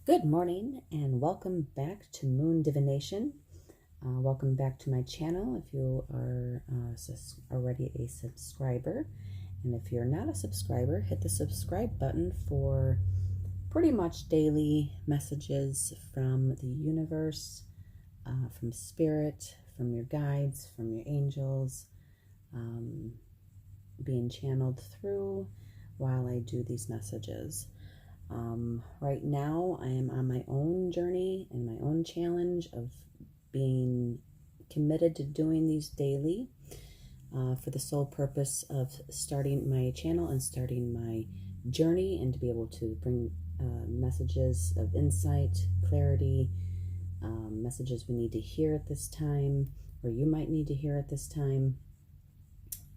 Good morning and welcome back to Moon Divination. Welcome back to my channel if you are already a subscriber. And if you're not a subscriber, hit the subscribe button for pretty much daily messages from the universe, from spirit, from your guides, from your angels, being channeled through while I do these messages. Right now, I am on my own journey and my own challenge of being committed to doing these daily for the sole purpose of starting my channel and starting my journey, and to be able to bring messages of insight, clarity, messages we need to hear at this time, or you might need to hear at this time,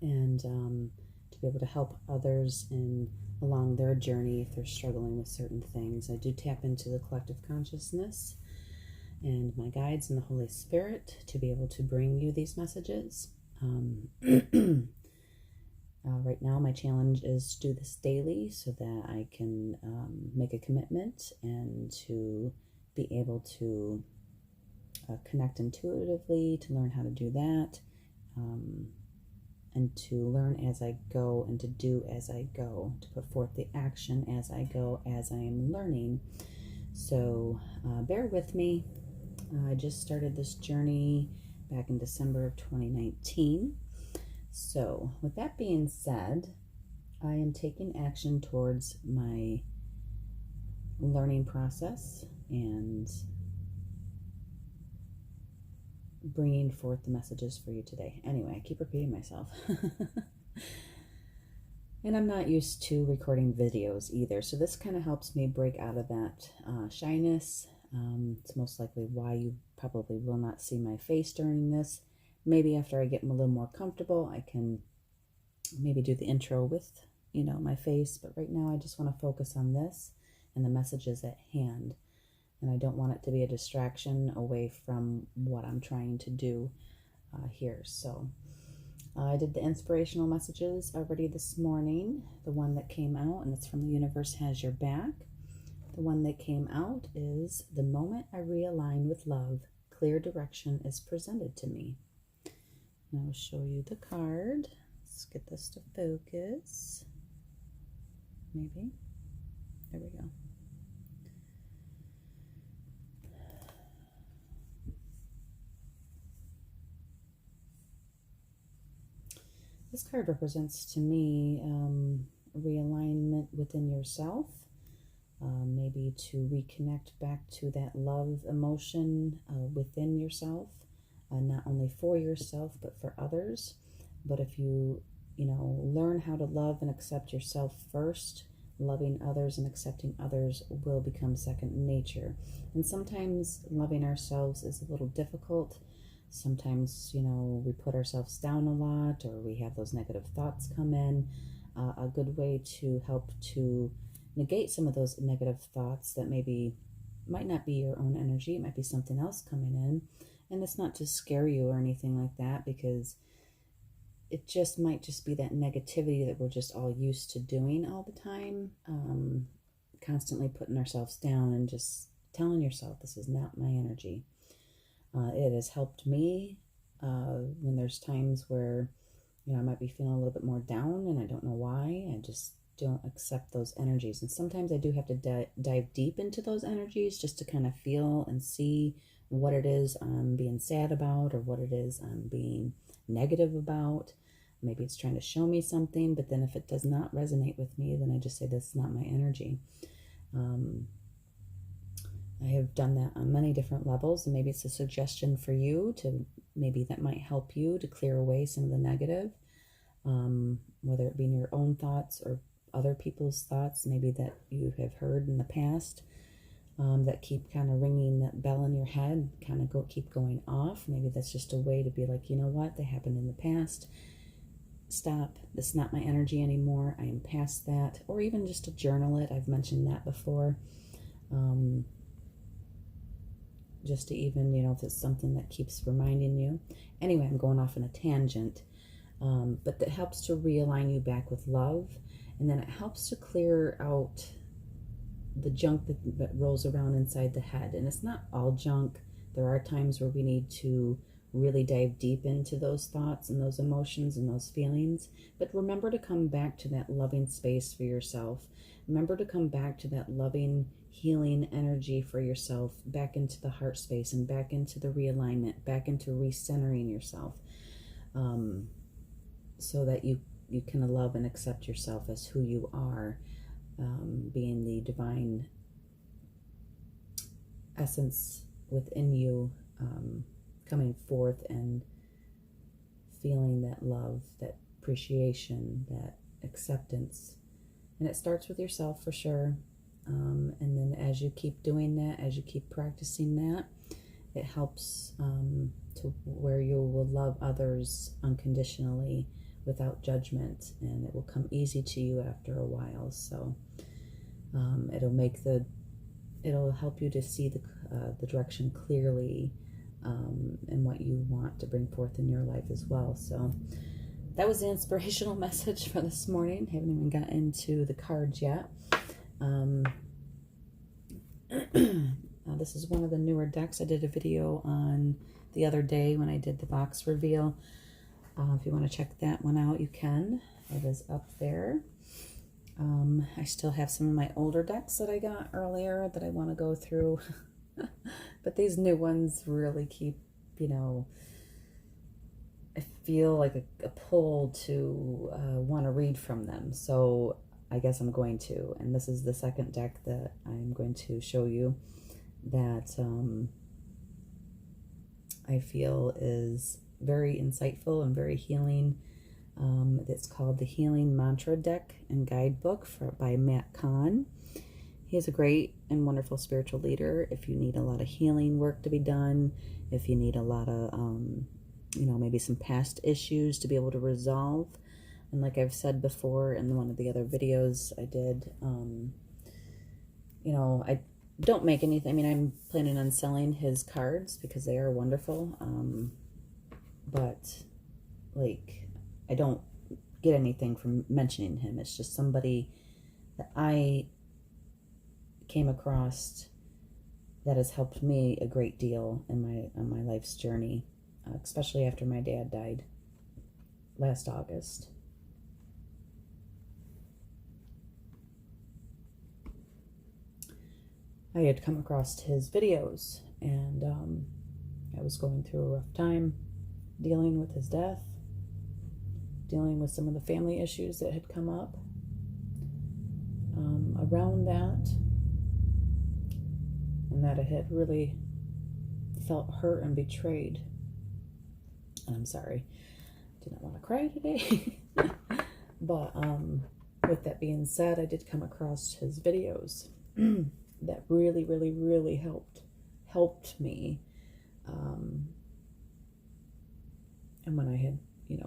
and to be able to help others along their journey if they're struggling with certain things. I do tap into the collective consciousness and my guides and the Holy Spirit to be able to bring you these messages. Right now, my challenge is to do this daily so that I can make a commitment and to be able to connect intuitively, to learn how to do that. And to learn as I go and to do as I go, to put forth the action as I go, as I am learning. So bear with me. I just started this journey back in December of 2019. So with that being said, I am taking action towards my learning process and bringing forth the messages for you today. Anyway, I keep repeating myself. And I'm not used to recording videos either, so this kind of helps me break out of that shyness. It's most likely why you probably will not see my face during this. Maybe after I get a little more comfortable, I can maybe do the intro with, my face. But right now I just want to focus on this and the messages at hand. And I don't want it to be a distraction away from what I'm trying to do here. So I did the inspirational messages already this morning. The one that came out, and it's from The Universe Has Your Back. The one that came out is, the moment I realign with love, clear direction is presented to me. And I'll show you the card. Let's get this to focus. Maybe. There we go. This card represents to me realignment within yourself, maybe to reconnect back to that love emotion within yourself, not only for yourself but for others. But if you, learn how to love and accept yourself first, loving others and accepting others will become second nature. And sometimes loving ourselves is a little difficult. Sometimes, we put ourselves down a lot, or we have those negative thoughts come in. A good way to help to negate some of those negative thoughts that might not be your own energy, it might be something else coming in. And it's not to scare you or anything like that, because it might just be that negativity that we're just all used to doing all the time, constantly putting ourselves down and just telling yourself, this is not my energy. It has helped me when there's times where, I might be feeling a little bit more down and I don't know why. I just don't accept those energies. And sometimes I do have to dive deep into those energies just to kind of feel and see what it is I'm being sad about, or what it is I'm being negative about. Maybe it's trying to show me something, but then if it does not resonate with me, then I just say, this is not my energy. I have done that on many different levels, and maybe it's a suggestion for you maybe that might help you to clear away some of the negative, whether it be in your own thoughts or other people's thoughts, maybe that you have heard in the past, that keep kind of ringing that bell in your head, kind of keep going off. Maybe that's just a way to be like, you know what, they happened in the past. Stop. This is not my energy anymore. I am past that. Or even just to journal it. I've mentioned that before. Just to even, if it's something that keeps reminding you. Anyway, I'm going off on a tangent. But that helps to realign you back with love. And then it helps to clear out the junk that rolls around inside the head. And it's not all junk. There are times where we need to really dive deep into those thoughts and those emotions and those feelings. But remember to come back to that loving space for yourself. Remember to come back to that loving, healing energy for yourself, back into the heart space and back into the realignment, back into recentering yourself, so that you can love and accept yourself as who you are, being the divine essence within you, coming forth and feeling that love, that appreciation, that acceptance. And it starts with yourself for sure. And then as you keep doing that, as you keep practicing that, it helps to where you will love others unconditionally without judgment, and it will come easy to you after a while. So it'll help you to see the direction clearly, and what you want to bring forth in your life as well. So that was the inspirational message for this morning. Haven't even got into the cards yet. This is one of the newer decks. I did a video on the other day when I did the box reveal. If you want to check that one out, you can. It is up there. I still have some of my older decks that I got earlier that I want to go through. But these new ones really keep, I feel like a pull to want to read from them. So I guess I'm going to. And this is the second deck that I'm going to show you that I feel is very insightful and very healing. It's called the Healing Mantra Deck and Guidebook by Matt Kahn. He is a great and wonderful spiritual leader. If you need a lot of healing work to be done, if you need a lot of, maybe some past issues to be able to resolve. And like I've said before in one of the other videos I did, I don't make anything. I mean, I'm planning on selling his cards because they are wonderful. But, I don't get anything from mentioning him. It's just somebody that I came across that has helped me a great deal on my life's journey, especially after my dad died last August. I had come across his videos, and I was going through a rough time dealing with his death, dealing with some of the family issues that had come up around that, and that I had really felt hurt and betrayed. I'm sorry, do not want to cry today. But with that being said, I did come across his videos that really, really, really helped me. And when I had,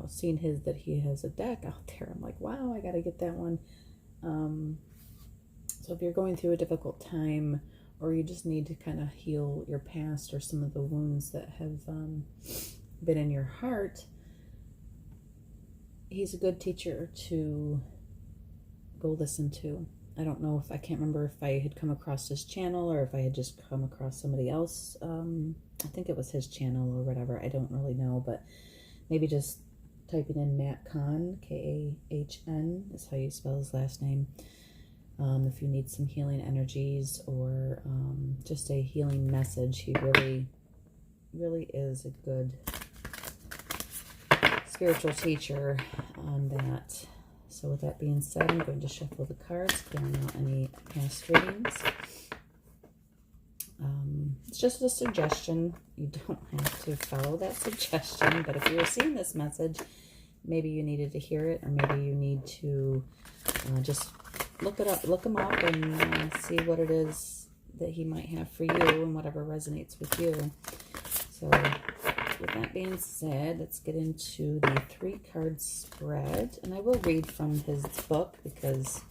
seen that he has a deck out there, I'm like, wow, I got to get that one. So if you're going through a difficult time, or you just need to kind of heal your past or some of the wounds that have been in your heart, he's a good teacher to go listen to. I don't know I can't remember if I had come across his channel or if I had just come across somebody else. I think it was his channel or whatever. I don't really know, but maybe just typing in Matt Kahn, Kahn is how you spell his last name. If you need some healing energies or just a healing message, he really, really is a good spiritual teacher on that. So with that being said, I'm going to shuffle the cards, clearing out any past readings. It's just a suggestion. You don't have to follow that suggestion, but if you were seeing this message, maybe you needed to hear it, or maybe you need to just look him up and see what it is that he might have for you and whatever resonates with you. So with that being said, let's get into the 3-card spread, and I will read from his book because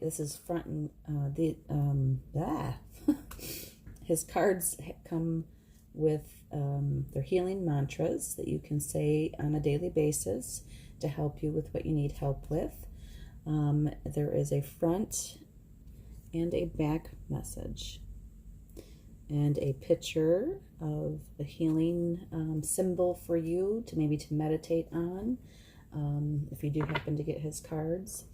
this is front and his cards come with their healing mantras that you can say on a daily basis to help you with what you need help with. There is a front and a back message. And a picture of a healing symbol for you to maybe to meditate on if you do happen to get his cards.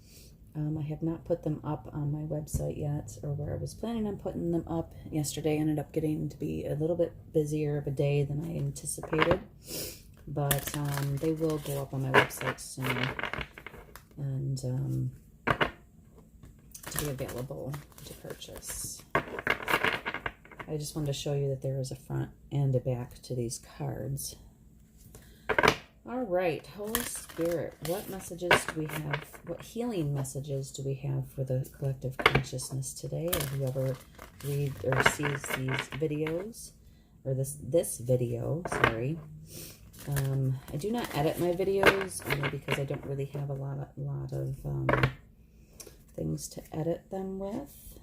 I have not put them up on my website yet, or where I was planning on putting them up yesterday. Ended up getting to be a little bit busier of a day than I anticipated, but they will go up on my website soon and to be available to purchase. I just wanted to show you that there is a front and a back to these cards. All right, Holy Spirit, what messages do we have? What healing messages do we have for the collective consciousness today, or whoever reads or sees these videos, or this video, sorry. I do not edit my videos, only because I don't really have a lot of things to edit them with.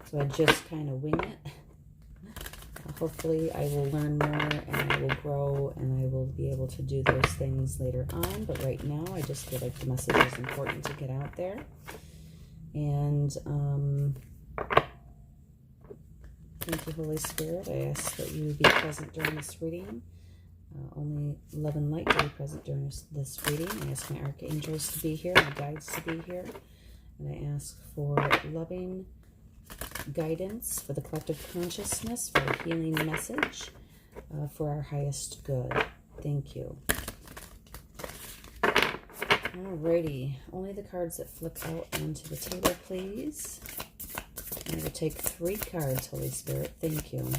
So I just kind of wing it. Hopefully I will learn more and I will grow and I will be able to do those things later on. But right now I just feel like the message is important to get out there. And thank you, Holy Spirit. I ask that you be present during this reading. Only love and light will be present during this reading. I ask my archangels to be here, my guides to be here. And I ask for loving guidance for the collective consciousness, for a healing message, for our highest good. Thank you. Alrighty, only the cards that flip out onto the table, please. I will take 3 cards, Holy Spirit. Thank you.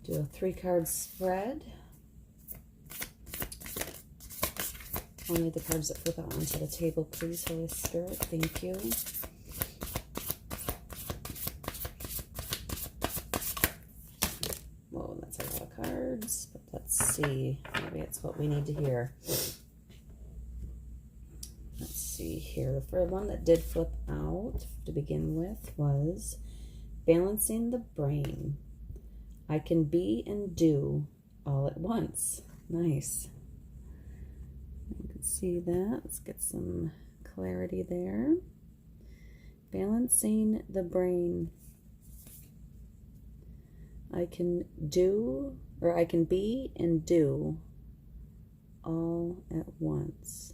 Do a 3-card spread. Only the cards that flip out onto the table, please, Holy Spirit. Thank you. Whoa, that's a lot of cards. But let's see. Maybe it's what we need to hear. Let's see here. The first one that did flip out to begin with was balancing the brain. I can be and do all at once. Nice. You can see that. Let's get some clarity there. Balancing the brain. I can do, or I can be and do all at once.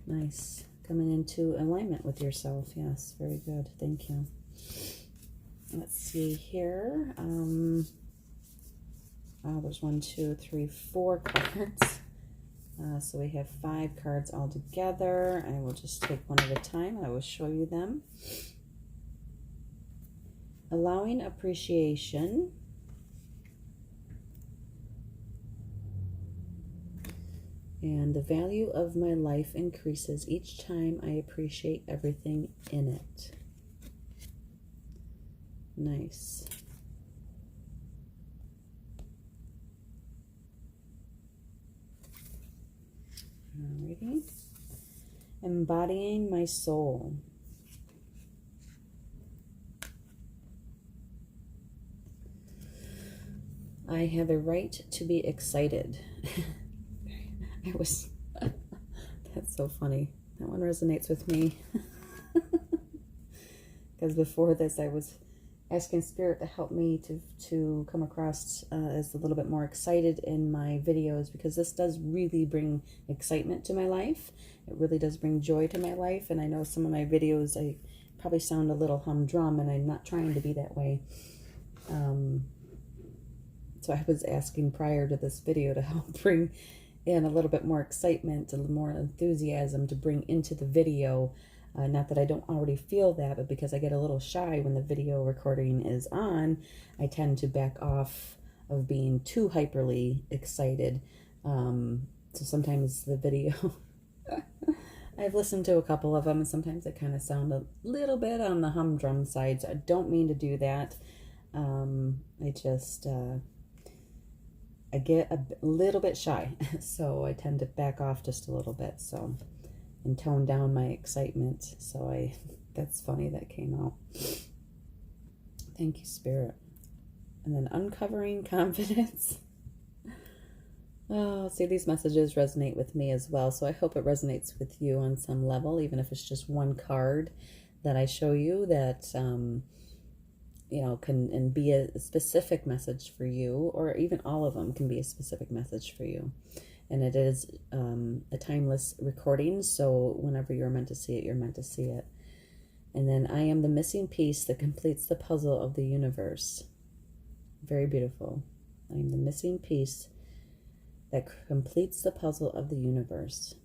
Nice. Coming into alignment with yourself. Yes, very good. Thank you. Let's see here. Oh, there's 1, 2, 3, 4 cards. So we have 5 cards all together. I will just take one at a time. I will show you them. Allowing appreciation. And the value of my life increases each time I appreciate everything in it. Nice. Alrighty. Embodying my soul. I have a right to be excited. That's so funny. That one resonates with me. Because before this, I was asking Spirit to help me to come across as a little bit more excited in my videos, because this does really bring excitement to my life. It really does bring joy to my life. And I know some of my videos, I probably sound a little humdrum, and I'm not trying to be that way. So I was asking prior to this video to help bring in a little bit more excitement, a little more enthusiasm to bring into the video. Not that I don't already feel that, but because I get a little shy when the video recording is on, I tend to back off of being too hyperly excited. So sometimes the video, I've listened to a couple of them, and sometimes they kind of sound a little bit on the humdrum side. So I don't mean to do that. I just... I get a little bit shy, so I tend to back off just a little bit, so, and tone down my excitement. So that's funny that came out. Thank you, Spirit. And then uncovering confidence. Oh, see, these messages resonate with me as well. So I hope it resonates with you on some level, even if it's just one card that I show you that, can and be a specific message for you, or even all of them can be a specific message for you. And it is a timeless recording, so whenever you're meant to see it, you're meant to see it. And then I am the missing piece that completes the puzzle of the universe. Very beautiful. I am the missing piece that completes the puzzle of the universe.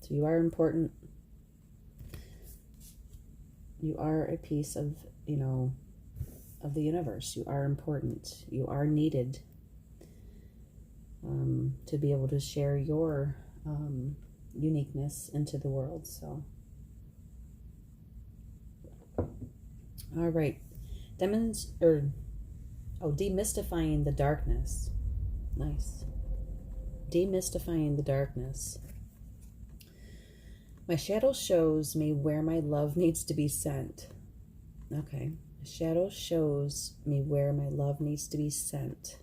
So you are important. You are a piece of, of the universe. You are important. You are needed to be able to share your uniqueness into the world. So, all right. Demystifying the darkness. Nice. Demystifying the darkness. My shadow shows me where my love needs to be sent. Okay. My shadow shows me where my love needs to be sent.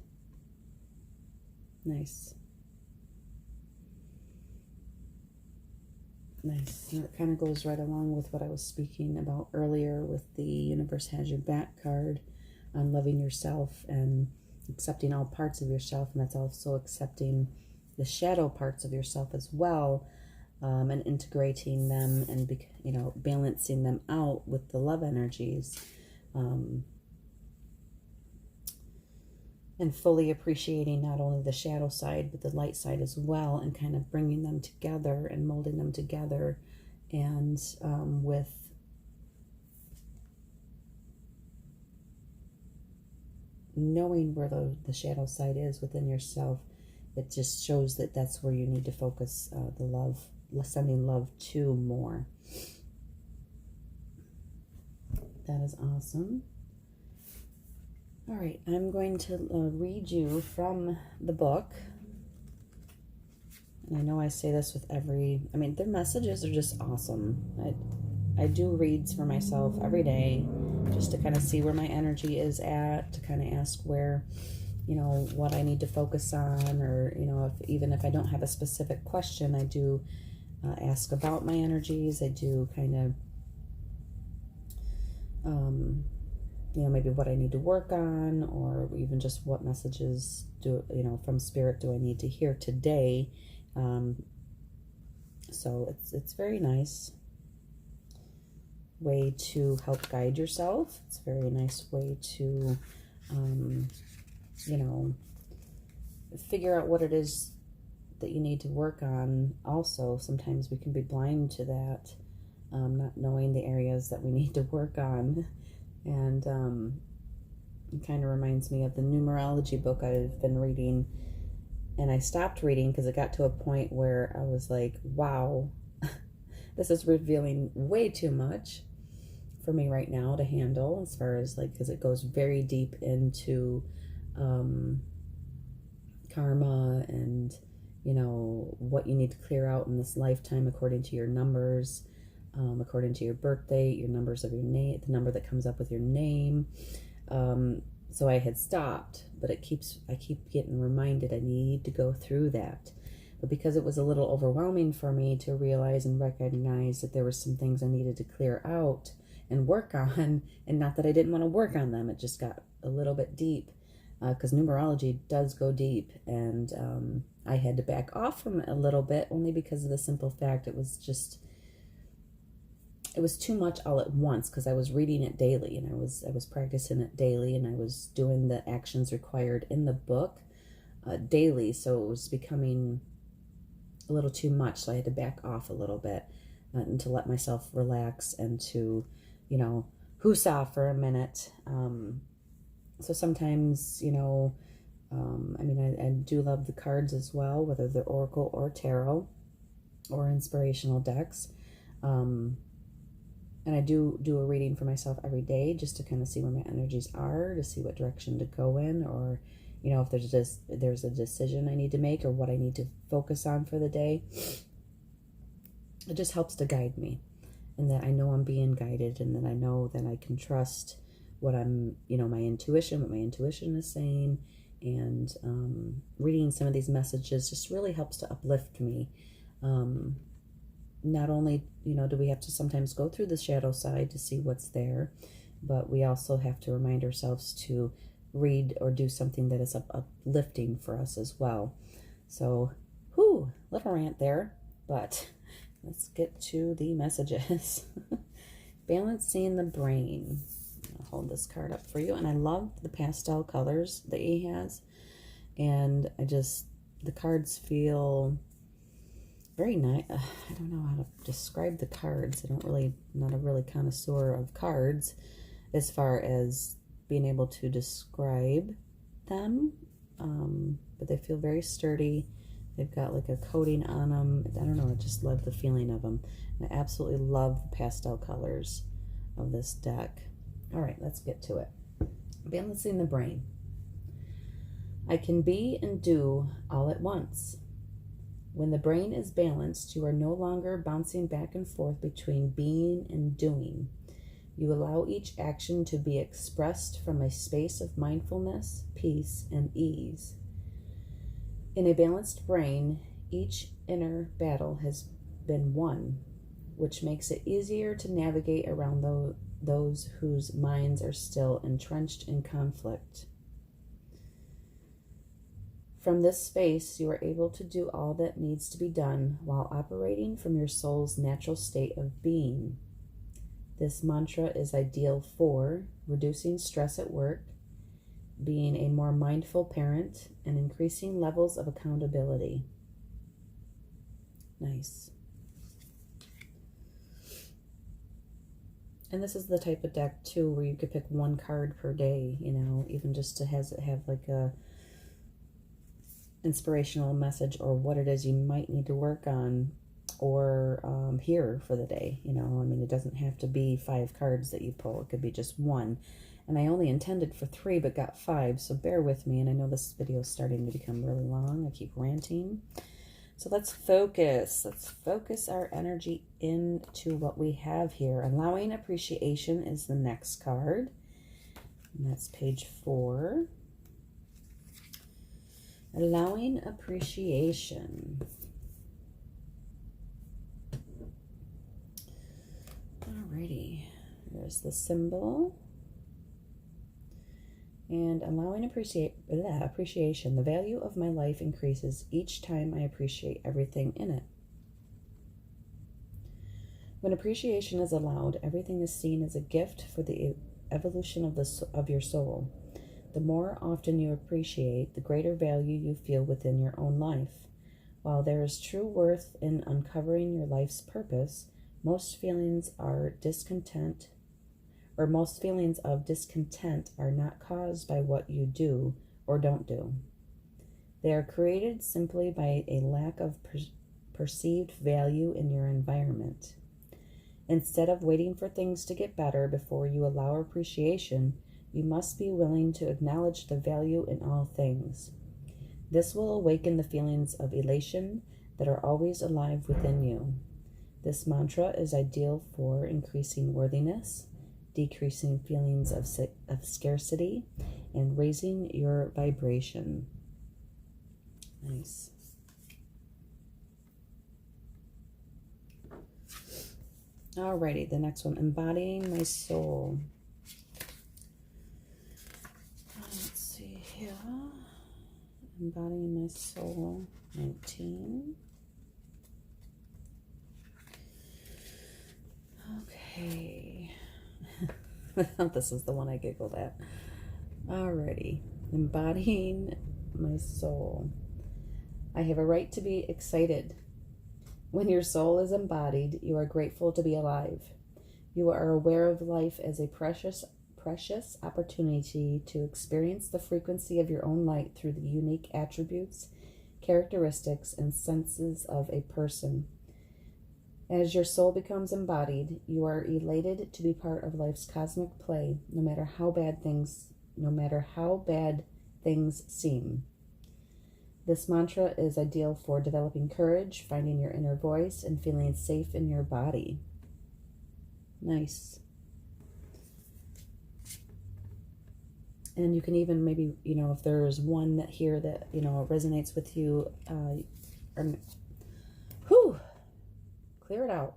Nice. Nice. And it kind of goes right along with what I was speaking about earlier with the Universe Has Your Back card on loving yourself and accepting all parts of yourself. And that's also accepting the shadow parts of yourself as well, and integrating them and, balancing them out with the love energies. And fully appreciating not only the shadow side, but the light side as well, and kind of bringing them together and molding them together. And with knowing where the shadow side is within yourself, it just shows that that's where you need to focus the love, sending love to more. That is awesome. All right, I'm going to read you from the book. And I know I say this with their messages are just awesome. I do reads for myself every day just to kind of see where my energy is at, to kind of ask where, what I need to focus on, or, even if I don't have a specific question, I do ask about my energies. I do kind of, maybe what I need to work on, or even just what messages from Spirit do I need to hear today. So it's very nice way to help guide yourself. It's a very nice way to, figure out what it is that you need to work on. Also, sometimes we can be blind to that, not knowing the areas that we need to work on. And it kind of reminds me of the numerology book I've been reading. And I stopped reading because it got to a point where I was like, wow, this is revealing way too much for me right now to handle, as far as because it goes very deep into karma and, what you need to clear out in this lifetime according to your numbers. According to your birth date, your numbers of your name, the number that comes up with your name. So I had stopped, but I keep getting reminded I need to go through that. But because it was a little overwhelming for me to realize and recognize that there were some things I needed to clear out and work on, and not that I didn't want to work on them, it just got a little bit deep, because numerology does go deep, and I had to back off from it a little bit, only because of the simple fact it was too much all at once, because I was reading it daily, and I was practicing it daily, and I was doing the actions required in the book daily, so it was becoming a little too much, so I had to back off a little bit and to let myself relax and to, whoosah for a minute. So sometimes, I do love the cards as well, whether they're Oracle or Tarot or inspirational decks. And I do a reading for myself every day just to kind of see where my energies are, to see what direction to go in, or, if there's a decision I need to make or what I need to focus on for the day. It just helps to guide me, and that I know I'm being guided, and that I know that I can trust what I'm, my intuition, what my intuition is saying, and reading some of these messages just really helps to uplift me. Not only, do we have to sometimes go through the shadow side to see what's there, but we also have to remind ourselves to read or do something that is uplifting for us as well. So, little rant there, but let's get to the messages. Balancing the brain. I'll hold this card up for you, and I love the pastel colors that he has, and the cards feel very nice. I don't know how to describe the cards. Not a really connoisseur of cards as far as being able to describe them, but they feel very sturdy. They've got like a coating on them. I don't know, I just love the feeling of them. I absolutely love the pastel colors of this deck. All right, let's get to it. Balancing the brain. I can be and do all at once. When the brain is balanced, you are no longer bouncing back and forth between being and doing. You allow each action to be expressed from a space of mindfulness, peace, and ease. In a balanced brain, each inner battle has been won, which makes it easier to navigate around those whose minds are still entrenched in conflict. From this space, you are able to do all that needs to be done while operating from your soul's natural state of being. This mantra is ideal for reducing stress at work, being a more mindful parent, and increasing levels of accountability. Nice. And this is the type of deck, too, where you could pick one card per day, even just to have like a inspirational message or what it is you might need to work on or hear for the day. It doesn't have to be 5 cards that you pull. It could be just one. And I only intended for 3 but got 5, so bear with me. And I know this video is starting to become really long. I keep ranting. So let's focus. Let's focus our energy into what we have here. Allowing appreciation is the next card. And that's page 4. Allowing appreciation. Alrighty. There's the symbol. And allowing appreciation. The value of my life increases each time I appreciate everything in it. When appreciation is allowed, everything is seen as a gift for the evolution of your soul. The more often you appreciate, the greater value you feel within your own life. While there is true worth in uncovering your life's purpose, most feelings of discontent are not caused by what you do or don't do. They are created simply by a lack of perceived value in your environment. Instead of waiting for things to get better before you allow appreciation, you must be willing to acknowledge the value in all things. This will awaken the feelings of elation that are always alive within you. This mantra is ideal for increasing worthiness, decreasing feelings of scarcity, and raising your vibration. Nice. Alrighty, the next one, embodying my soul. Let's see here. Embodying my soul, 19. Okay. This is the one I giggled at. Alrighty. Embodying my soul. I have a right to be excited. When your soul is embodied, you are grateful to be alive. You are aware of life as a precious opportunity to experience the frequency of your own light through the unique attributes, characteristics, and senses of a person. As your soul becomes embodied, you are elated to be part of life's cosmic play, no matter how bad things seem. This mantra is ideal for developing courage, finding your inner voice, and feeling safe in your body. Nice. And you can even maybe, if there's one that here that, resonates with you, or, whew, clear it out.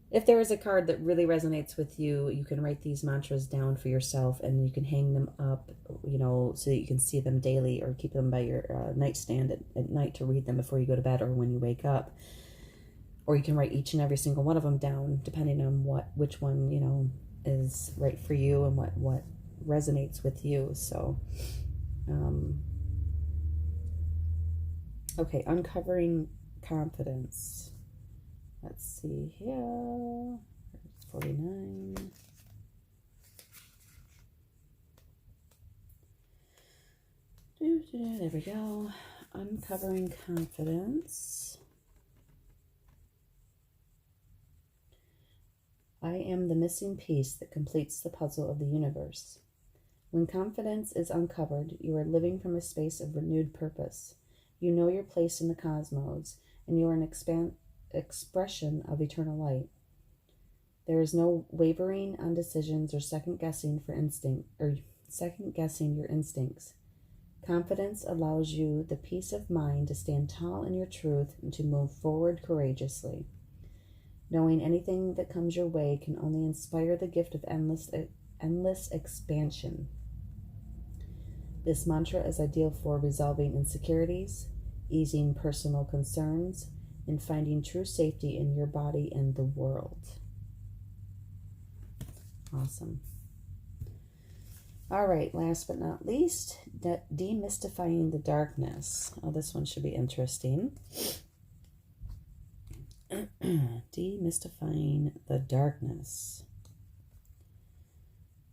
If there is a card that really resonates with you, you can write these mantras down for yourself, and you can hang them up, so that you can see them daily, or keep them by your nightstand at night to read them before you go to bed or when you wake up. Or you can write each and every single one of them down, depending on which one, is right for you and what resonates with you. So, okay, uncovering confidence. Let's see here. 49. There we go. Uncovering confidence. I am the missing piece that completes the puzzle of the universe. When confidence is uncovered, you are living from a space of renewed purpose. You know your place in the cosmos, and you are an expression of eternal light. There is no wavering on decisions or second guessing your instincts. Confidence allows you the peace of mind to stand tall in your truth and to move forward courageously. Knowing anything that comes your way can only inspire the gift of endless expansion. This mantra is ideal for resolving insecurities, easing personal concerns, and finding true safety in your body and the world. Awesome. All right, last but not least, demystifying the darkness. Oh, this one should be interesting. Demystifying the darkness.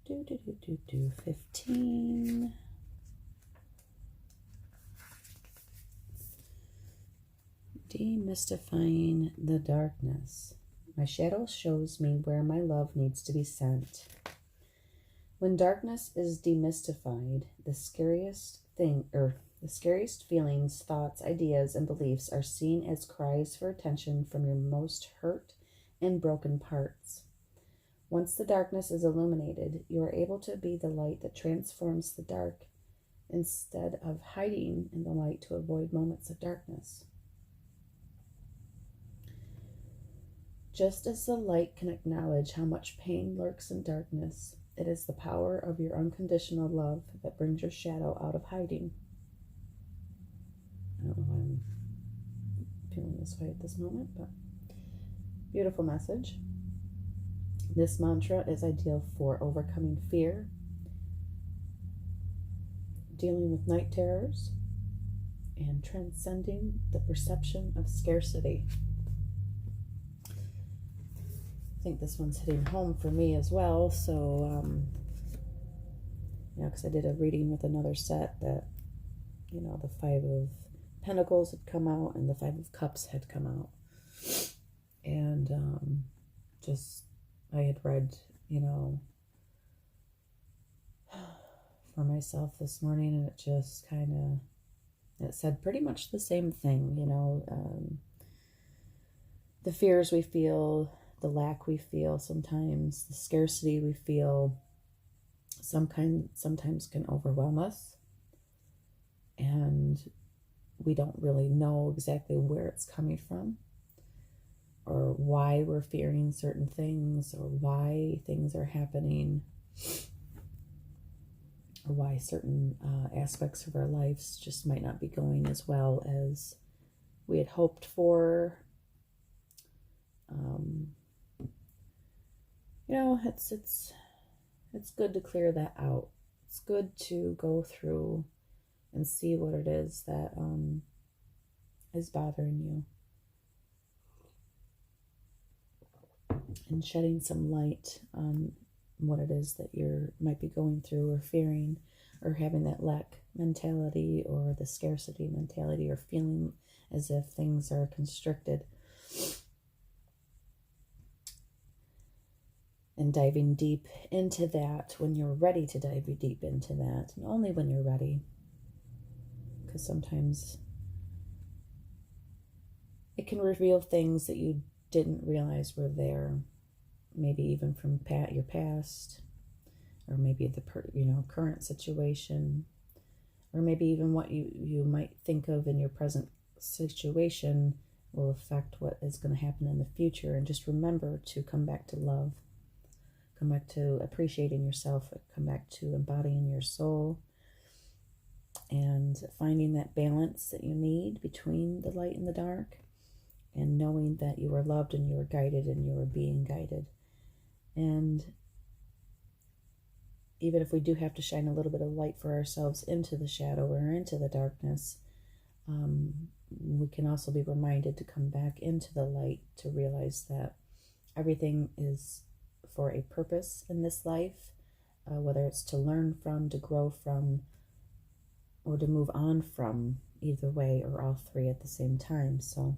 15. Demystifying the darkness. My shadow shows me where my love needs to be sent. When darkness is demystified, the scariest feelings, thoughts, ideas, and beliefs are seen as cries for attention from your most hurt and broken parts. Once the darkness is illuminated, you are able to be the light that transforms the dark instead of hiding in the light to avoid moments of darkness. Just as the light can acknowledge how much pain lurks in darkness, it is the power of your unconditional love that brings your shadow out of hiding. I don't know why I'm feeling this way at this moment, but beautiful message. This mantra is ideal for overcoming fear, dealing with night terrors, and transcending the perception of scarcity. I think this one's hitting home for me as well. So, because I did a reading with another set that, the Five of Pentacles had come out and the Five of Cups had come out. And I had read, for myself this morning, and it just it said pretty much the same thing, the fears we feel, the lack we feel sometimes, the scarcity we feel, sometimes can overwhelm us, and we don't really know exactly where it's coming from, or why we're fearing certain things, or why things are happening, or why certain aspects of our lives just might not be going as well as we had hoped for. It's good to clear that out. It's good to go through and see what it is that is bothering you, and shedding some light on what it is that you might be going through or fearing, or having that lack mentality or the scarcity mentality, or feeling as if things are constricted. And diving deep into that when you're ready to dive deep into that, and only when you're ready. Because sometimes it can reveal things that you didn't realize were there, maybe even from your past, or maybe the current situation, or maybe even what you might think of in your present situation will affect what is going to happen in the future. And just remember to come back to love, come back to appreciating yourself, come back to embodying your soul, and finding that balance that you need between the light and the dark, and knowing that you are loved and you are guided and you are being guided. And even if we do have to shine a little bit of light for ourselves into the shadow or into the darkness, we can also be reminded to come back into the light, to realize that everything is for a purpose in this life, whether it's to learn from, to grow from, or to move on from, either way, or all three at the same time. So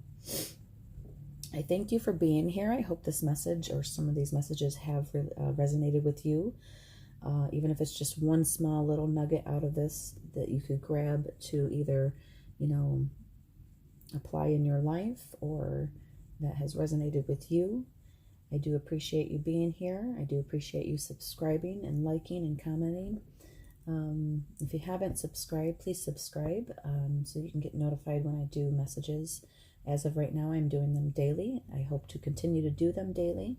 I thank you for being here. I hope this message or some of these messages have resonated with you. Even if it's just one small little nugget out of this that you could grab to either, apply in your life, or that has resonated with you. I do appreciate you being here. I do appreciate you subscribing and liking and commenting. If you haven't subscribed, please subscribe so you can get notified when I do messages. As of right now, I'm doing them daily. I hope to continue to do them daily.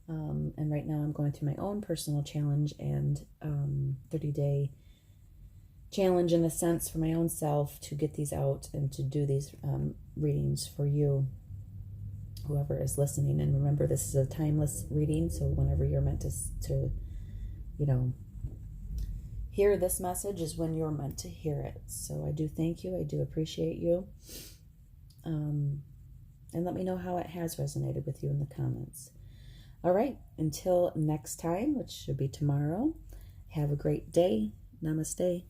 And right now I'm going through my own personal challenge and 30-day challenge, in a sense, for my own self, to get these out and to do these readings for you, whoever is listening. And remember, this is a timeless reading, so whenever you're meant to hear this message is when you're meant to hear it. So I do thank you. I do appreciate you. And let me know how it has resonated with you in the comments. All right, until next time, which should be tomorrow, have a great day. Namaste.